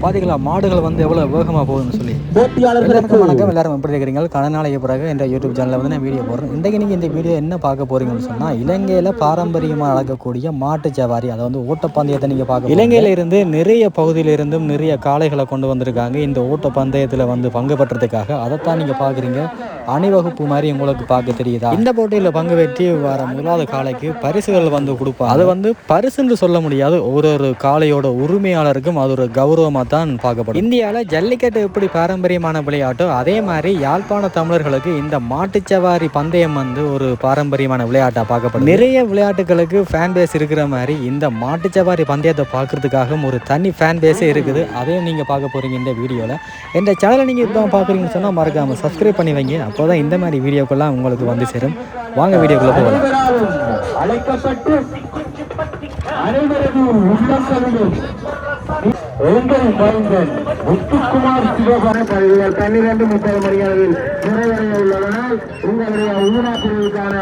பாத்தீங்களா மாடுகள் வந்து எவ்வளவு வேகமா போகுதுன்னு சொல்லி. போட்டியாளர்களுக்கு வணக்கம், எல்லாரும் எப்படி இருக்கிறீங்க? கடனாளைய பிறகு என்ற யூடியூப் சேனல்ல வந்து நான் வீடியோ போடுறேன். இன்றைக்கு நீங்க இந்த வீடியோ என்ன பார்க்க போறீங்கன்னு சொன்னா, இலங்கையில பாரம்பரியமா நடக்கக்கூடிய மாட்டு சவாரி, அதை வந்து ஓட்டப்பந்தயத்தை நீங்க பார்க்க. இலங்கையில இருந்து நிறைய பகுதியில இருந்தும் நிறைய காளைகளை கொண்டு வந்திருக்காங்க இந்த ஓட்ட பந்தயத்துல வந்து பங்கு பெற்றதுக்காக. அதைத்தான் நீங்க பாக்குறீங்க. அணிவகுப்பு மாதிரி உங்களுக்கு பார்க்க தெரியுதா? இந்த போட்டியில பங்கு பெற்றி வர முதலாவது காளைக்கு பரிசுகள் வந்து கொடுப்பாங்க. அது வந்து பரிசுன்னு சொல்ல முடியாது, ஒரு காளையோட உரிமையாளருக்கும் அது ஒரு கௌரவமா தான் பார்க்கப்படும். இந்தியாவில் ஜல்லிக்கட்டு எப்படி பாரம்பரியமான விளையாட்டோ அதே மாதிரி யாழ்ப்பாண தமிழர்களுக்கு இந்த மாட்டுச்சவாரி பந்தயம் வந்து ஒரு பாரம்பரியமான விளையாட்டா பார்க்கப்படும். நிறைய விளையாட்டுகளுக்கு ஃபேன் பேஸ் இருக்கிற மாதிரி இந்த மாட்டுச்சவாரி பந்தயத்தை பார்க்கறதுக்காகவும் ஒரு தனி ஃபேன் பேஸே இருக்குது. அதையும் நீங்க பார்க்க போறீங்க இந்த வீடியோல. இந்த சேனலை நீங்க இப்போ பார்க்குறீங்கன்னு சொன்னா மறக்காம சப்ஸ்கிரைப் பண்ணி வைங்க. அப்போதான் இந்த மாதிரி வீடியோக்கெல்லாம் உங்களுக்கு வந்து சேரும். வாங்க வீடியோக்குள்ள போகலாம். அழைக்கப்பட்டு அனைவரது உள்ளங்களிலும் எங்கள் மைந்தன் முத்துக்குமார் சிவபார பள்ளிகள் 12:30 மணி அளவில் நிறைவடைய உள்ளதனால் உங்களுடைய ஊனா பிரிவுக்கான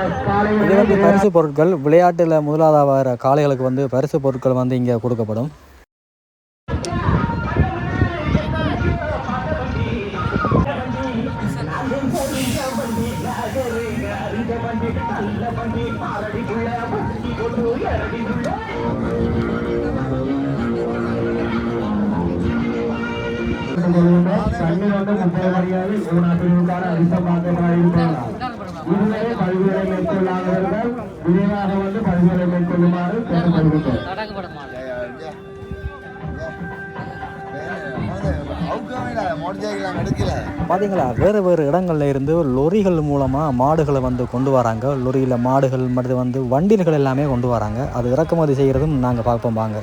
இது வந்து பரிசு பொருட்கள். விளையாட்டுல முதலாவது வர காளைகளுக்கு வந்து பரிசு பொருட்கள் வந்து இங்க கொடுக்கப்படும். தண்ணி வந்து 30 மணியாவில் ஊனா பிரிவுக்கான அதிசமாக இருப்பார். இதுவரை பல்வேறு மேற்கொள்ளாதவர்கள் விரைவாக வந்து பல்வேறு மேற்கொள்ளுமாறு கேட்டுக்கொள்கிறோம். பார்த்தீங்களா, வேறு வேறு இடங்கள்ல இருந்து லொரிகள் மூலமாக மாடுகளை வந்து கொண்டு வராங்க. லொரியில் மாடுகள் மட்டும் வந்து வண்டில்கள் எல்லாமே கொண்டு வராங்க. அது இறக்குமதி செய்கிறதும் நாங்கள் பார்ப்போம் வாங்க.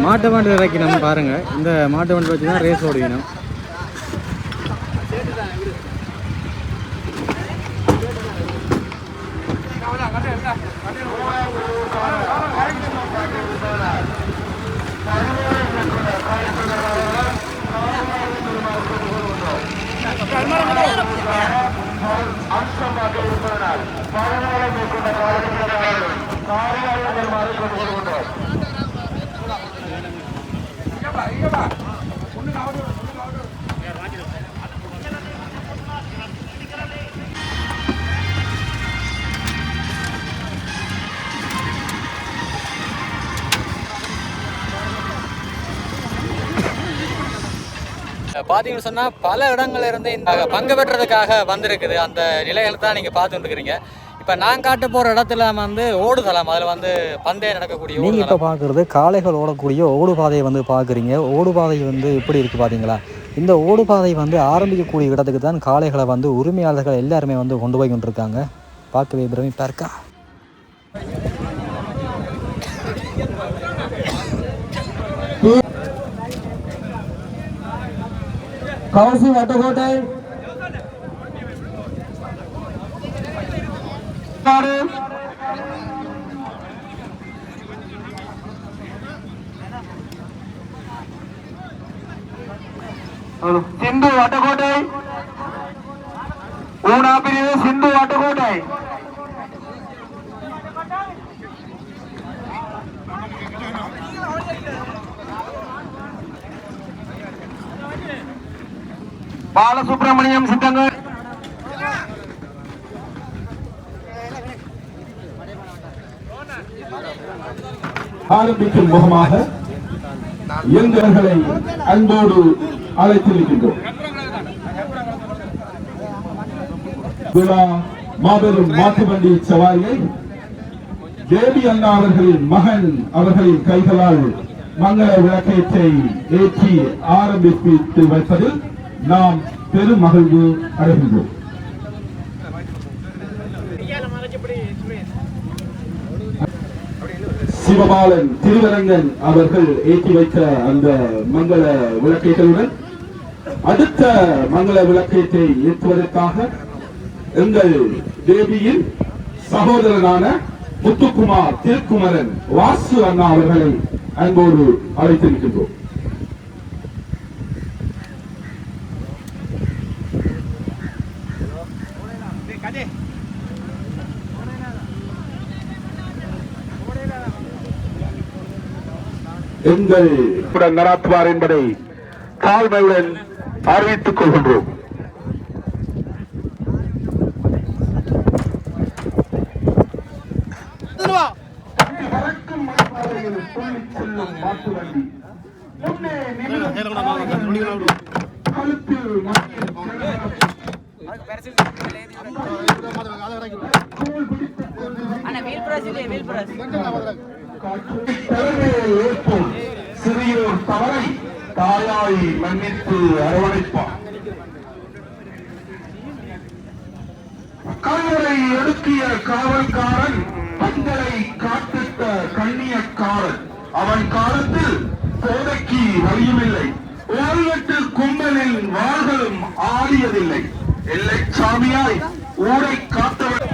மாட்டு வண்டி இறக்கணும் பாருங்க. இந்த மாட்டு வண்டி வச்சு தான் ரேஸ் ஓடிக்கணும். பார்த்தீங்கன்னு சொன்னால் பல இடங்கள்ல இருந்து இந்த பங்கு பெற்றதுக்காக வந்திருக்குது. அந்த நிலைகள் தான் நீங்கள் பார்த்துட்டு இருக்கிறீங்க. இப்போ நான் காட்ட போகிற இடத்துல வந்து ஓடுதளம், அதில் வந்து பந்தயம் நடக்கக்கூடிய. நீங்கள் இப்போ பார்க்குறது காளைகள் ஓடக்கூடிய ஓடுபாதையை வந்து பார்க்குறீங்க. ஓடுபாதை வந்து எப்படி இருக்குது பார்த்தீங்களா? இந்த ஓடுபாதை வந்து ஆரம்பிக்கக்கூடிய இடத்துக்கு தான் காளைகளை வந்து உரிமையாளர்கள் எல்லாருமே வந்து கொண்டு போய் கொண்டிருக்காங்க. பார்க்கவே பிரமிப்பாக இருக்கா? கௌசி வட்டக்கோட்டை சிந்து வட்டக்கோட்டை ஊனா பிரிவு சிந்து வட்டக்கோட்டை பாலசுப்ரமணியம் சித்தங்கள் ஆரம்பிக்கும் முகமாக இயந்திரங்களை அன்போடு அழைத்திருக்கின்றோம். விழா மாபெரும் மாட்டுவண்டி சவாரியை தேவி அண்ணா அவர்களின் மகன் அவர்களின் கைகளால் மங்கள விளக்கேற்றை ஏற்றி ஆரம்பித்து வைப்பதில் நாம் பெரும் மகிழ்வு அடைகின்றோம். சிவபாலன் திருவரங்கன் அவர்கள் ஏற்றி வைத்த அந்த மங்கள விளக்கேற்றலுடன் அடுத்த மங்கள விளக்கேற்றை ஏற்றுவதற்காக எங்கள் தேவியின் சகோதரனான முத்துக்குமார் திருக்குமரன் வாசு அண்ணா அவர்களை அன்போடு அழைத்திருக்கின்றோம். எங்கள் நடாத்துவார் என்பதை தாழ்மையுடன் அறிவித்துக் கொள்கின்றோம். சிறியோர் தவறை தாயாய் மன்னித்து அரவணைப்பார். கல்வரை எடுக்கிய காவல்காரன் பந்தரை காட்டிட்ட கண்ணியக்காரன். அவன் காலத்தில் போதைக்கு வழியுமில்லை, ஓரிட்டு கும்பலில் வாள்களும் ஆடியதில்லை. எல்லை சாமியாய் ஊரை காத்தவன்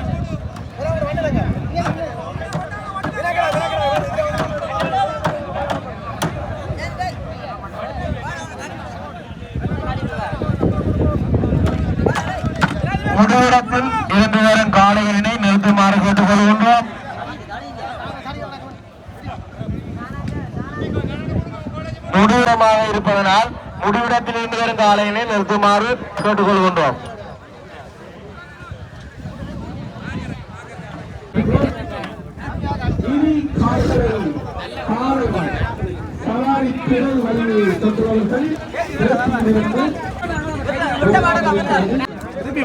முதலிடத்தில் இருந்து வரும் காளைகளினை நிறுத்துமாறு கேட்டுக்கொள்கின்றோம். முடிவிடமாக இருப்பதனால் முடிவிடத்தில் இருந்து வரும் காளையினை நிறுத்துமாறு கேட்டுக்கொள்கின்றோம்.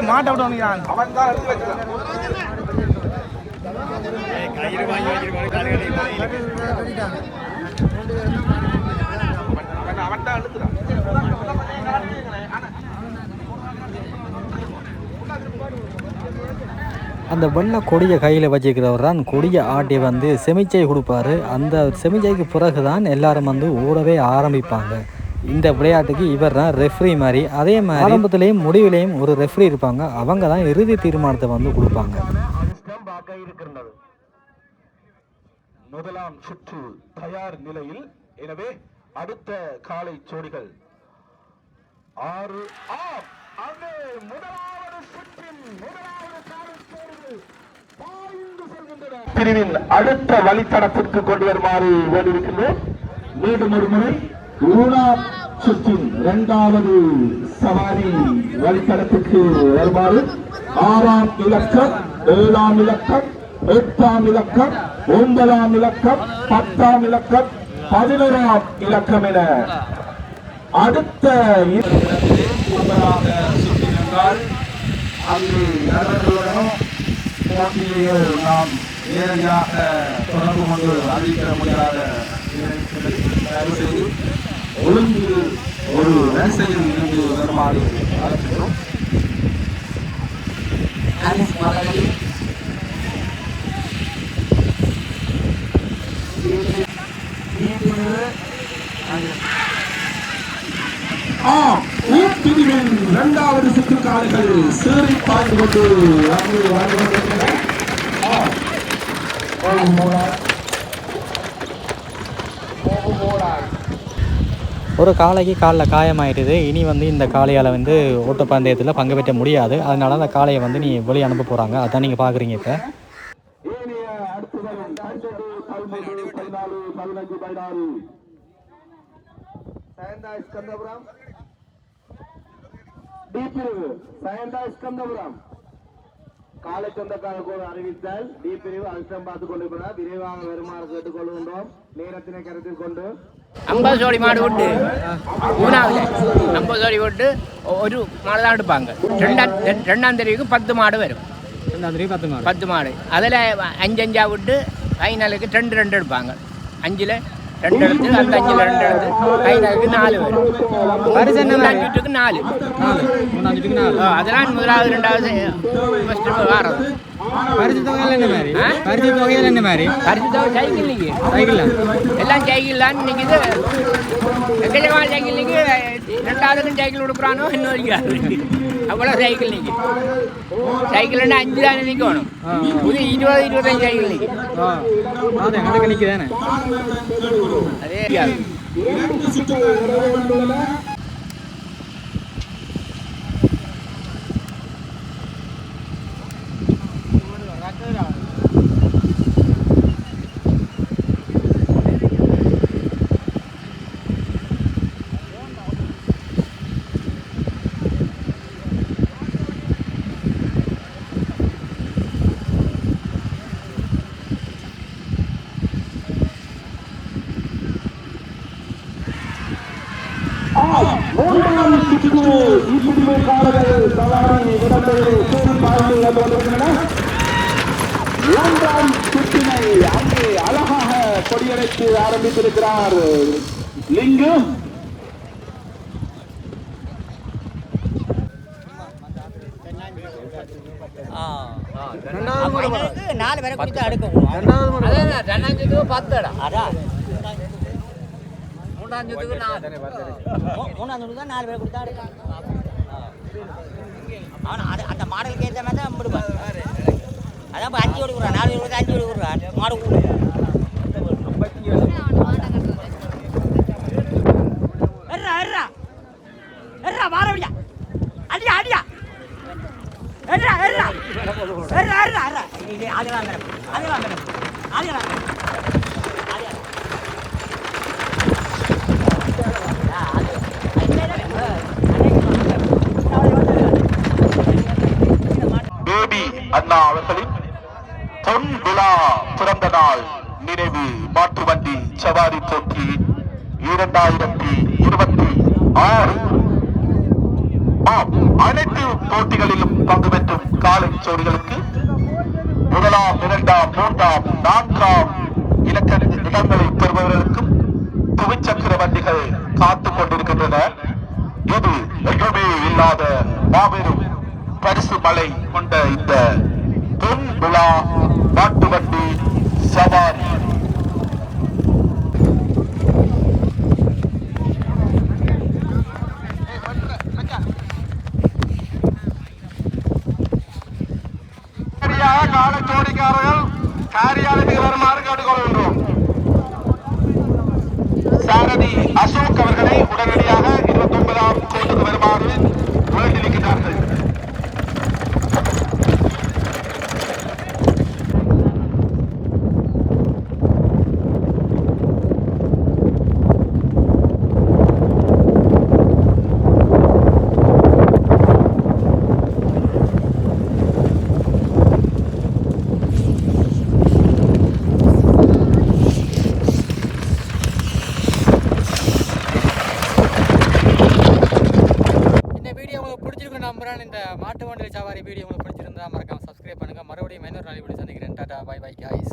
மாட்ட விட்டு அவன் தான் எடுத்து வச்சிருக்கான். அந்த வெள்ளை கொடியை கையில் வச்சுக்கிறவர் தான் கொடியை ஆட்டி வந்து செமிச்சை கொடுப்பாரு. அந்த செமிச்சைக்கு பிறகு தான் எல்லாரும் வந்து ஓடவே ஆரம்பிப்பாங்க. இந்த விளையாட்டுக்கு இவர் தான் ரெஃப்ரி மாதிரி. அதே மாதிரி ஆரம்பத்திலையும் முடிவிலையும் ஒரு ரெஃப்ரி இருப்பாங்க. அவங்க தான் இறுதி தீர்மானத்தை வந்து கொடுப்பாங்க. முதலாம் சுற்று தயார் நிலையில். எனவே அடுத்த காலை ஜோடிகள் 6 பிரிவின் அடுத்த வழித்தடத்திற்கு கொண்டு வருமாறு வேண்டியிருக்கின்றோம். மீண்டும் ஒரு முறை சுற்றின் 2வது சவாரி வழித்தடத்திற்கு வருமாறு 6ஆம் இலக்கம், 7ஆம் இலக்கம், 8ஆம் இலக்கம், 9ஆம் இலக்கம், 10ஆம் இலக்கம், 11ஆம் இலக்கம் என அடுத்த அங்கு நண்பர்களுடனோ போட்டியையோ நாம் நேரடியாக தொடர்பு கொண்டு அறிவிக்க முடியாத ஒழுங்கு ஒரு வரிசையில் இருந்து வருமாறு அழைக்கிறோம். பிரிவின் 2வது சுற்று காலைகள் சீறி பாய்ந்து கொண்டு ஒரு காளைக்கு காலில் காயமாயிடுது. இனி வந்து இந்த காளையால் வந்து ஓட்டப்பந்தயத்தில் பங்கு பெற்ற முடியாது. அதனால அந்த காளையை வந்து நீ வெளியே அனுப்ப போகிறாங்க. அதான் நீங்கள் பார்க்குறீங்க. இப்போ காலை சொந்தக்காரர்கள் அறிவித்தால் டி பிரிவு அதிர்ஷ்டம் பார்த்துக் கொண்டிருக்கிறார். விரைவாக வருமாறு கேட்டுக்கொள்கின்றோம். நேரத்தினை கருத்தில் கொண்டு 50 ஜோடி மாடு விட்டு மூணாவது 50 ஜோடி விட்டு ஒரு மாடு தான் எடுப்பாங்க. ரெண்டாம் தெருவுக்கு 10 மாடு வரும். 10 மாடு அதில் 5 விட்டு ஃபைனலுக்கு 2 எடுப்பாங்க. 5ல் 2 எடுத்து அந்த 5ல் 2 எடுத்து ஃபைனலுக்கு 4 வரும். 4 அதெல்லாம் முதலாவது 2வது ஃபஸ்ட்டு வாரம். பரிசு தொகையில் என்ன மாதிரி? பரிசு தொகையில் என்ன மாதிரி? பரிசு தொகை சைக்கிள் நிற்கி எல்லாம் சைக்கிள் தான் நிற்கிது. எக்கச்சக்கமான சைக்கிள் நிற்கி. 2வதுக்கும் சைக்கிள் கொடுக்குறானோ இன்னொரு அவ்வளோ சைக்கிள் நிற்கி. சைக்கிள்னா 5 தானே நிற்கணும். புது 20-25 சைக்கிள் நிற்கி. கணக்கு நிற்கி தானே. அதே மாடுகளை சூழ் பாதுகாத்து கொண்டிருக்கின்றன. 3ஆம் சுற்றினை அங்கே அழகாக கொடியடைத்து ஆரம்பித்திருக்கிறார் லிங்கு. நாலு பேரை கொடுத்து அடுக்கும். ரெண்டாஞ்சத்துக்கு 10 இடம். அதான் மூணாஞ்சத்துக்கு 4 பேரை கொடுத்தா அடுக்கும். அவன் அந்த மாடலுக்கு ஏற்ற மாதிரி தான் விடுவான். அதான் 5 கொடுக்குறான், 4 கொடுத்து 5 கொடுக்குறான் மாடு கூட. வாரவியா அடியா அடியா அதெல்லாம் பேபி அண்ணா அவர்களின் பொன் விழா பிறந்த நாள் நினைவு மாட்டு வண்டி சவாரி போட்டி 2026. அனைத்து போட்டிகளிலும் பங்கு பெற்றும் காலை ஜோடிகளுக்கு 1ஆம் 2ஆம் 3ஆம் 4ஆம் இடங்களை பெறுபவர்களுக்கும் துவிச்சக்கர வண்டிகள் காத்துக் கொண்டிருக்கின்றன. இது எங்குமே இல்லாத மாபெரும் பரிசு மலை கொண்ட இந்த பொன் விழா மாட்டு வண்டி சவாரி. கால ஜோடிக்காரர்கள் காரியாலயத்துக்கு வருமாறு கேட்டுக்கொள்கின்றோம். சாரதி அசோக் அவர்களை உடனடியாக 29ஆம் கோட்டுக்கு வருமாறு வேண்டியிருக்கிறார்கள். நம்புறேன். இந்த மாட்டு வண்டி சவாரி வீடியோ உங்களுக்கு பிடிச்சிருந்தா மறக்காம சப்ஸ்கிரைப் பண்ணுங்க. மறுபடியும் இன்னொரு நாள் இப்படி சந்திக்கிறேன். Tata bye bye guys.